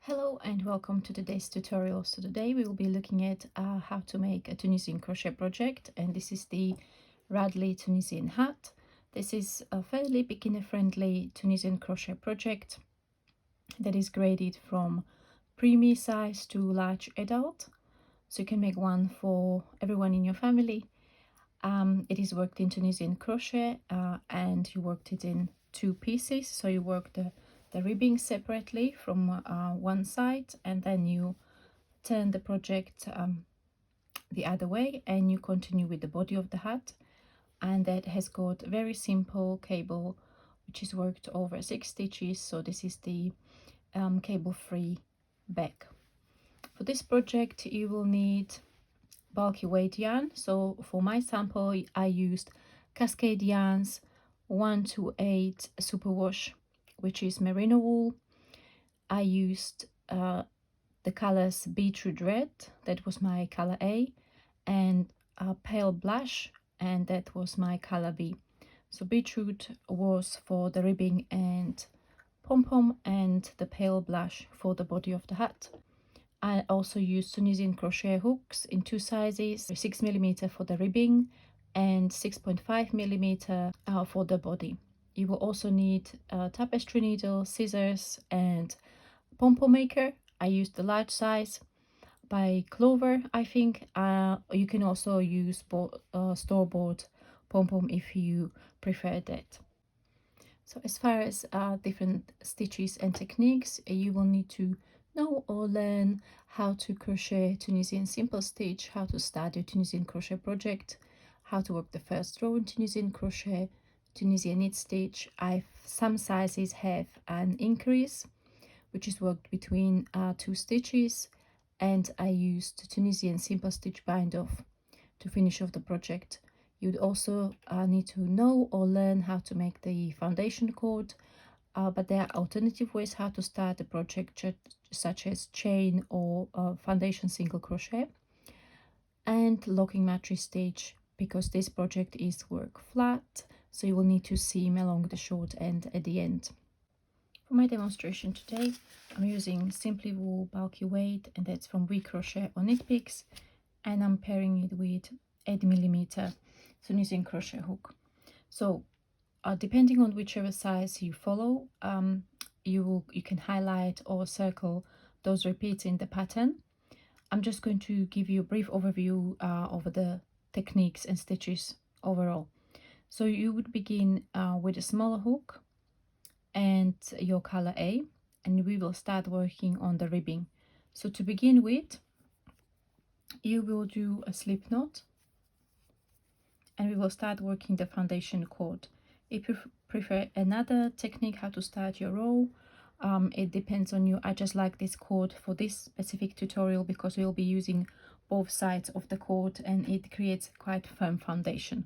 Hello and welcome to today's tutorial. So today we will be looking at how to make a Tunisian crochet project, and this is the Radley Tunisian Hat. This is a fairly beginner friendly Tunisian crochet project that is graded from preemie size to large adult. So you can make one for everyone in your family. It is worked in Tunisian crochet and you worked it in two pieces. So you work the ribbing separately from one side, and then you turn the project the other way and you continue with the body of the hat. And that has got very simple cable which is worked over 6 stitches. So this is the cable free back. For this project you will need bulky weight yarn. So for my sample I used Cascade Yarns 128 superwash, which is merino wool. I used the colors Beetroot Red, that was my color A, and Pale Blush, and that was my color B. So Beetroot was for the ribbing and pom-pom, and the Pale Blush for the body of the hat. I also used Tunisian crochet hooks in two sizes, 6mm for the ribbing and 6.5mm for the body. You will also need a tapestry needle, scissors, and pom-pom maker. I used the large size by Clover, I think. You can also use store-bought pom-pom if you prefer that. So as far as different stitches and techniques, you will need to know or learn how to crochet Tunisian simple stitch, how to start your Tunisian crochet project, how to work the first row in Tunisian crochet, Tunisian knit stitch. Some sizes have an increase, which is worked between 2 stitches, and I used Tunisian simple stitch bind off to finish off the project. You'd also need to know or learn how to make the foundation cord, but there are alternative ways how to start the project, such as chain or foundation single crochet, and locking mattress stitch, because this project is work flat, so you will need to seam along the short end at the end. For my demonstration today, I'm using Simply Wool bulky weight, and that's from We Crochet on Knit Picks, and I'm pairing it with 8mm Tunisian crochet hook. So depending on whichever size you follow, you can highlight or circle those repeats in the pattern. I'm just going to give you a brief overview over the techniques and stitches overall. So you would begin with a smaller hook and your color A, and we will start working on the ribbing. So to begin with, you will do a slip knot, and we will start working the foundation cord. If you prefer another technique how to start your row, it depends on you. I just like this cord for this specific tutorial because we'll be using both sides of the cord and it creates quite firm foundation.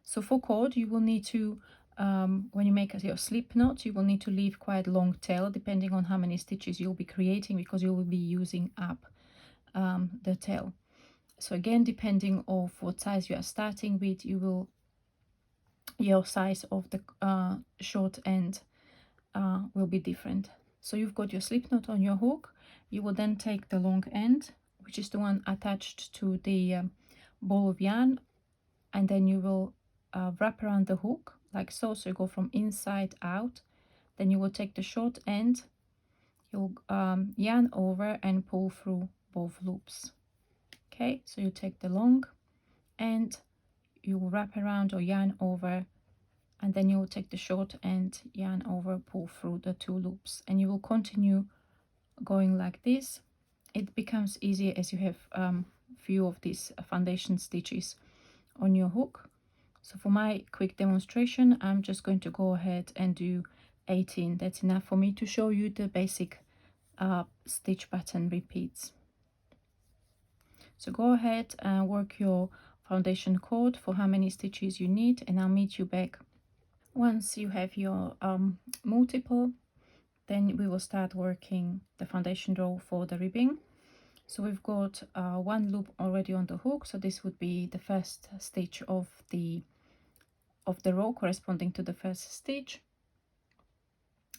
So for cord, you will need to, when you make your slip knot, you will need to leave quite long tail depending on how many stitches you'll be creating, because you will be using up the tail. So again, depending on what size you are starting with, your size of the short end will be different. So you've got your slip knot on your hook. You will then take the long end, which is the one attached to the ball of yarn, and then you will wrap around the hook like so. So you go from inside out. Then you will take the short end, you'll yarn over and pull through both loops. Okay, so you take the long end, you will wrap around or yarn over, and then you will take the short end, yarn over, pull through the 2 loops, and you will continue going like this. It becomes easier as you have few of these foundation stitches on your hook. So for my quick demonstration, I'm just going to go ahead and do 18. That's enough for me to show you the basic stitch pattern repeats. So go ahead and work your foundation cord for how many stitches you need, and I'll meet you back once you have your multiple. Then we will start working the foundation row for the ribbing. So we've got 1 loop already on the hook, so this would be the first stitch of the row corresponding to the first stitch.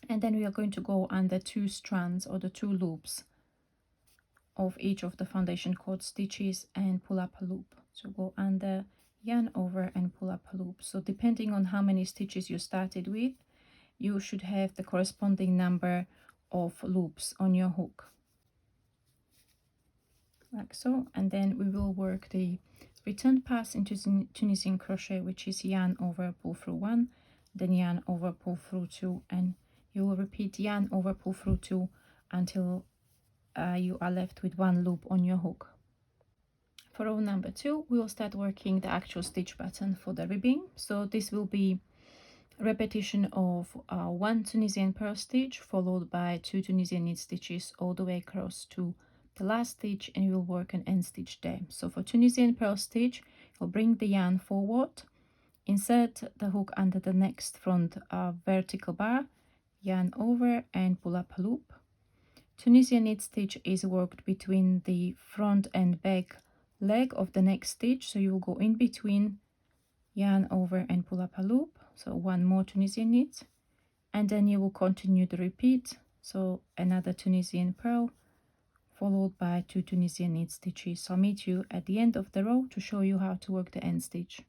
And then we are going to go under 2 strands or the 2 loops of each of the foundation cord stitches and pull up a loop. So go under, yarn over and pull up a loop. So depending on how many stitches you started with, you should have the corresponding number of loops on your hook, like so. And then we will work the return pass into Tunisian crochet, which is yarn over, pull through 1, then yarn over, pull through 2, and you will repeat yarn over, pull through 2 until you are left with 1 loop on your hook. For row number 2, we will start working the actual stitch pattern for the ribbing. So this will be repetition of 1 Tunisian purl stitch followed by 2 Tunisian knit stitches all the way across to the last stitch, and you will work an end stitch there. So for Tunisian purl stitch, you'll bring the yarn forward, insert the hook under the next front vertical bar, yarn over and pull up a loop. Tunisian knit stitch is worked between the front and back leg of the next stitch, so you will go in between, yarn over and pull up a loop. So 1 more Tunisian knit, and then you will continue the repeat. So another Tunisian purl followed by 2 Tunisian knit stitches. So I'll meet you at the end of the row to show you how to work the end stitch.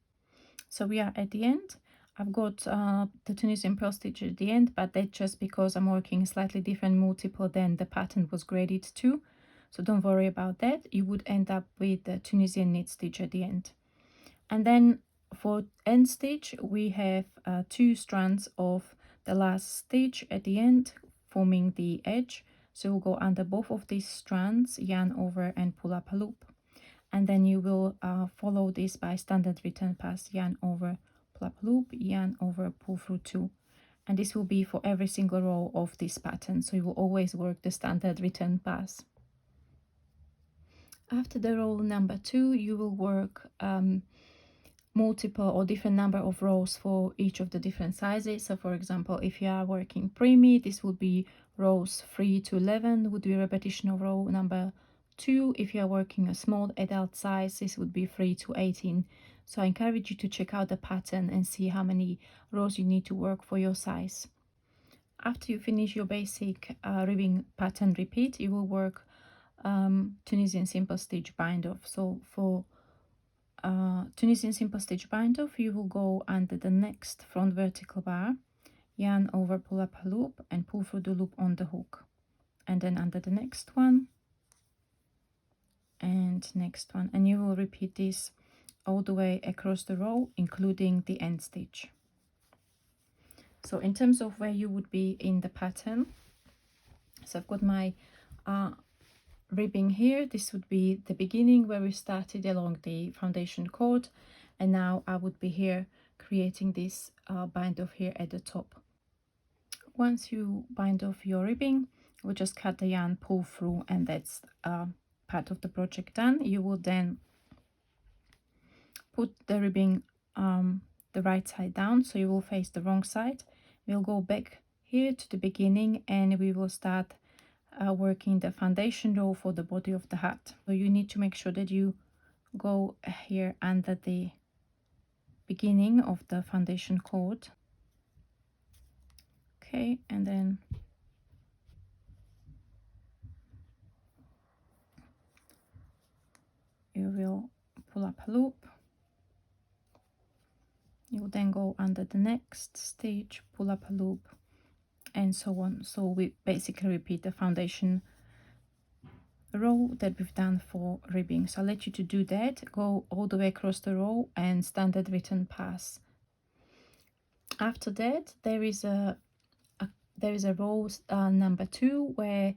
So we are at the end. I've got the Tunisian purl stitch at the end, but that's just because I'm working slightly different multiple than the pattern was graded to. So don't worry about that. You would end up with the Tunisian knit stitch at the end. And then for end stitch, we have 2 strands of the last stitch at the end forming the edge. So we'll go under both of these strands, yarn over and pull up a loop. And then you will follow this by standard return pass, yarn over, pull up a loop, yarn over, pull through 2. And this will be for every single row of this pattern. So you will always work the standard return pass. After the row number 2, you will work multiple or different number of rows for each of the different sizes. So for example, if you are working preemie, this would be rows 3 to 11 would be repetition of row number 2. If you are working a small adult size, this would be 3 to 18. So I encourage you to check out the pattern and see how many rows you need to work for your size. After you finish your basic ribbing pattern repeat, you will work Tunisian simple stitch bind off. So for Tunisian simple stitch bind off, you will go under the next front vertical bar, yarn over, pull up a loop and pull through the loop on the hook, and then under the next one and next one, and you will repeat this all the way across the row including the end stitch. So in terms of where you would be in the pattern, so I've got my ribbing here. This would be the beginning where we started along the foundation cord, and now I would be here creating this bind off here at the top. Once you bind off your ribbing, we'll just cut the yarn, pull through, and that's part of the project done. You will then put the ribbing the right side down, so you will face the wrong side. We'll go back here to the beginning and we will start working the foundation row for the body of the hat. So you need to make sure that you go here under the beginning of the foundation cord. Okay, and then you will pull up a loop. You will then go under the next stitch, pull up a loop, and so on. So we basically repeat the foundation row that we've done for ribbing. So I'll let you to do that. Go all the way across the row and standard return pass. After that, there is a row number 2 where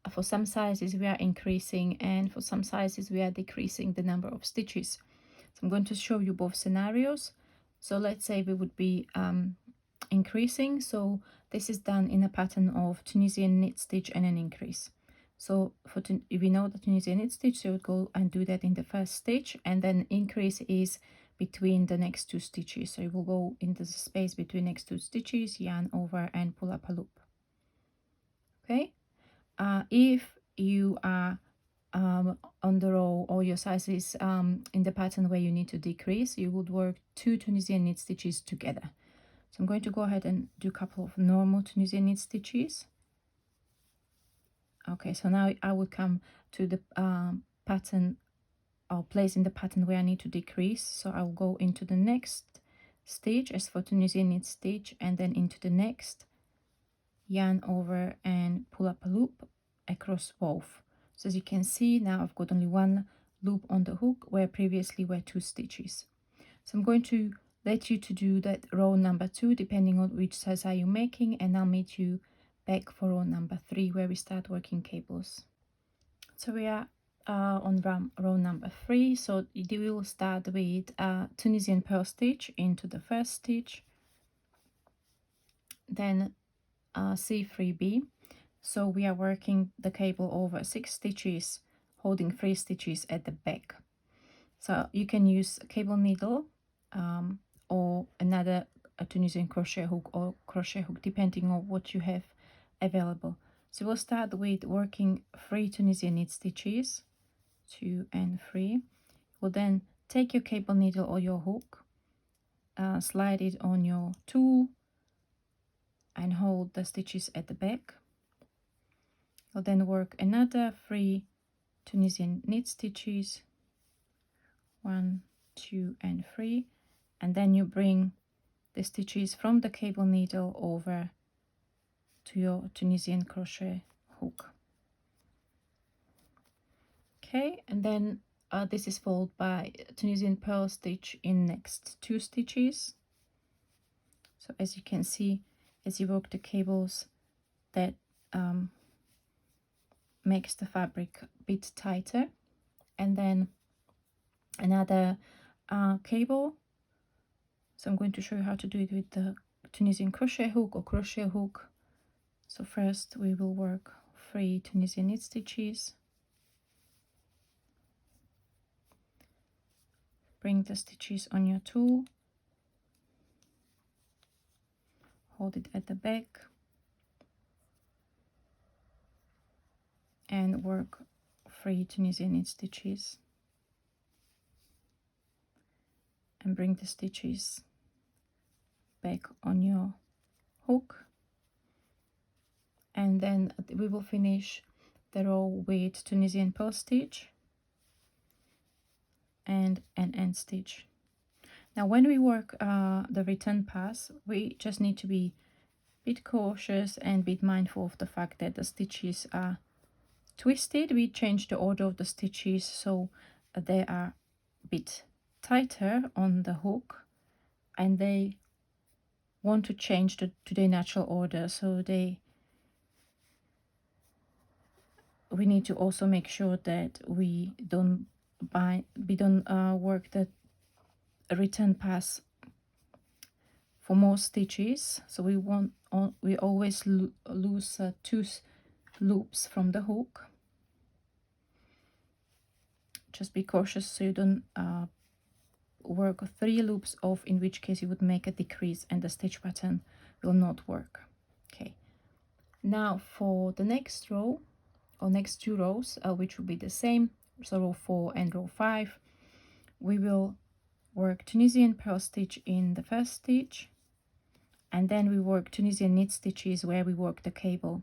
for some sizes we are increasing and for some sizes we are decreasing the number of stitches. So I'm going to show you both scenarios. So let's say we would be increasing. So this is done in a pattern of Tunisian knit stitch and an increase. So if we know the Tunisian knit stitch, so you would go and do that in the first stitch, and then increase is between the next 2 stitches. So you will go into the space between next 2 stitches, yarn over and pull up a loop. Okay, if you are on the row or your size is in the pattern where you need to decrease, you would work 2 Tunisian knit stitches together. So I'm going to go ahead and do a couple of normal Tunisian knit stitches. Okay, so now I will come to the pattern, or place in the pattern where I need to decrease. So I'll go into the next stitch as for Tunisian knit stitch, and then into the next, yarn over and pull up a loop across both. So as you can see, now I've got only one loop on the hook where previously were 2 stitches. So I'm going to let you to do that row number 2 depending on which size are you making, and I'll meet you back for row number 3 where we start working cables. So we are on row number 3. So we will start with Tunisian purl stitch into the first stitch, then C3B. So we are working the cable over 6 stitches, holding 3 stitches at the back. So you can use a cable needle or another Tunisian crochet hook or crochet hook depending on what you have available. So we'll start with working 3 Tunisian knit stitches, 2 and 3. We'll then take your cable needle or your hook, slide it on your tool and hold the stitches at the back. You'll then work another 3 Tunisian knit stitches, 1, 2 and 3, and then you bring the stitches from the cable needle over to your Tunisian crochet hook. Okay, and then this is followed by Tunisian purl stitch in next 2 stitches. So as you can see, as you work the cables, that makes the fabric a bit tighter. And then another cable. So I'm going to show you how to do it with the Tunisian crochet hook or crochet hook. So first we will work 3 Tunisian knit stitches, bring the stitches on your tool, hold it at the back and work 3 Tunisian knit stitches and bring the stitches back on your hook, and then we will finish the row with Tunisian purl stitch and an end stitch. Now when we work the return pass, we just need to be a bit cautious and be mindful of the fact that the stitches are twisted. We change the order of the stitches so they are a bit tighter on the hook, and they want to change to their natural order, so we need to also make sure that we don't work the return pass for more stitches. So we always lose 2 loops from the hook. Just be cautious so you don't work 3 loops off, in which case you would make a decrease and the stitch pattern will not work. Okay, now for the next row or next 2 rows, which will be the same, so row 4 and row 5, we will work Tunisian purl stitch in the first stitch, and then we work Tunisian knit stitches where we work the cable.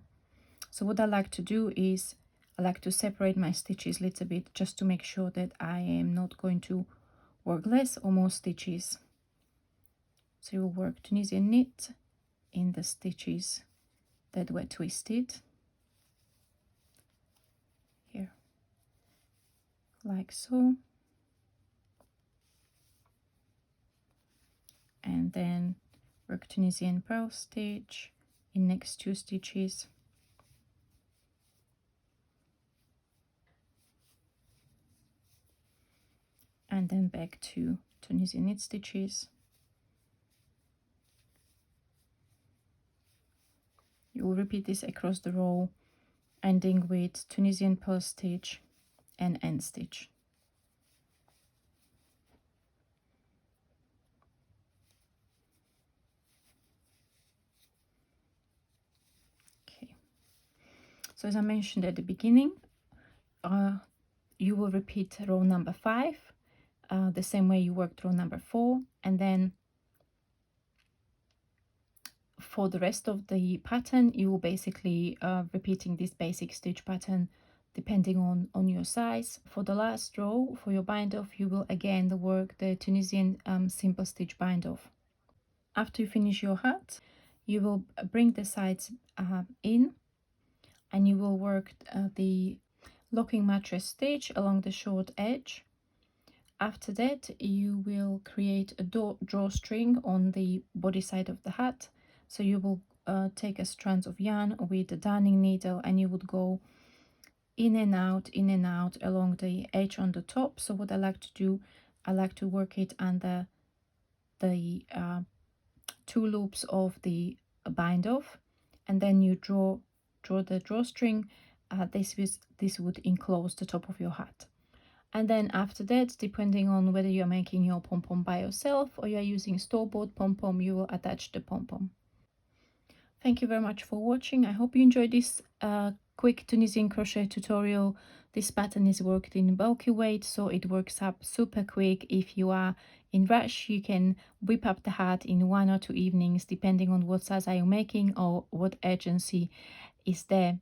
So what I like to do is I like to separate my stitches a little bit just to make sure that I am not going to work less or more stitches. So you'll work Tunisian knit in the stitches that were twisted here, like so, and then work Tunisian purl stitch in next 2 stitches, and then back to Tunisian knit stitches. You will repeat this across the row, ending with Tunisian purl stitch and end stitch. Okay, so as I mentioned at the beginning, you will repeat row number 5 the same way you worked row number 4, and then for the rest of the pattern, you will basically repeating this basic stitch pattern depending on your size. For the last row, for your bind off, you will again work the Tunisian simple stitch bind off. After you finish your hat, you will bring the sides in, and you will work the locking mattress stitch along the short edge. After that, you will create a drawstring on the body side of the hat. So you will take a strand of yarn with a darning needle, and you would go in and out along the edge on the top. So what I like to do, I like to work it under the two loops of the bind off, and then you draw the drawstring. This would enclose the top of your hat. And then after that, depending on whether you're making your pom-pom by yourself or you're using store-bought pom-pom, you will attach the pom-pom. Thank you very much for watching. I hope you enjoyed this quick Tunisian crochet tutorial. This pattern is worked in bulky weight, so it works up super quick. If you are in rush, you can whip up the hat in 1 or 2 evenings, depending on what size are you making or what urgency is there.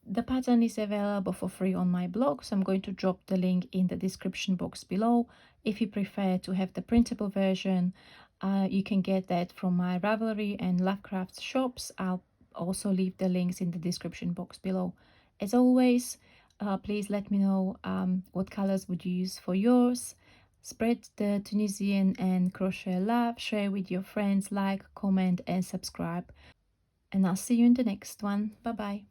The pattern is available for free on my blog, so I'm going to drop the link in the description box below. If you prefer to have the printable version, you can get that from my Ravelry and Lovecraft shops. I'll also leave the links in the description box below. As always, please let me know what colors would you use for yours. Spread the Tunisian and crochet love, share with your friends, like, comment and subscribe. And I'll see you in the next one. Bye bye.